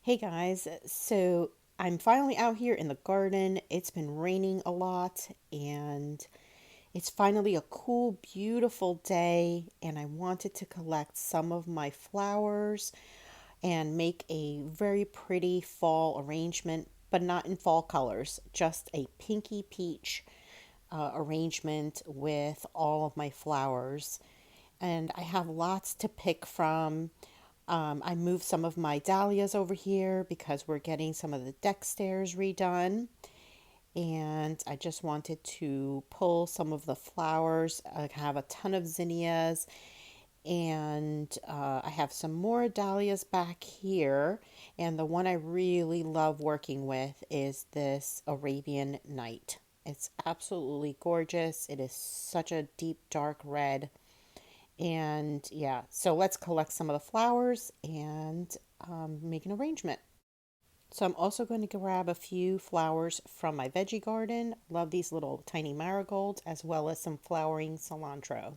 Hey guys, so I'm finally out here in the garden. It's been raining a lot and it's finally a cool, beautiful day, and I wanted to collect some of my flowers and make a very pretty fall arrangement, but not in fall colors, just a pinky peach arrangement with all of my flowers. And I have lots to pick from. I moved some of my dahlias over here because we're getting some of the deck stairs redone. And I just wanted to pull some of the flowers. I have a ton of zinnias, and I have some more dahlias back here. And the one I really love working with is this Arabian Night. It's absolutely gorgeous. It is such a deep, dark red. And yeah, so let's collect some of the flowers and make an arrangement. So I'm also going to grab a few flowers from my veggie garden. Love these little tiny marigolds as well as some flowering cilantro.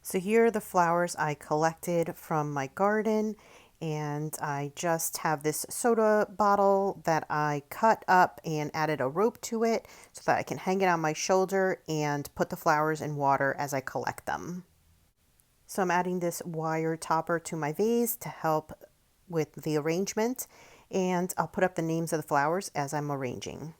So here are the flowers I collected from my garden, and I just have this soda bottle that I cut up and added a rope to it so that I can hang it on my shoulder and put the flowers in water as I collect them. So I'm adding this wire topper to my vase to help with the arrangement, and I'll put up the names of the flowers as I'm arranging.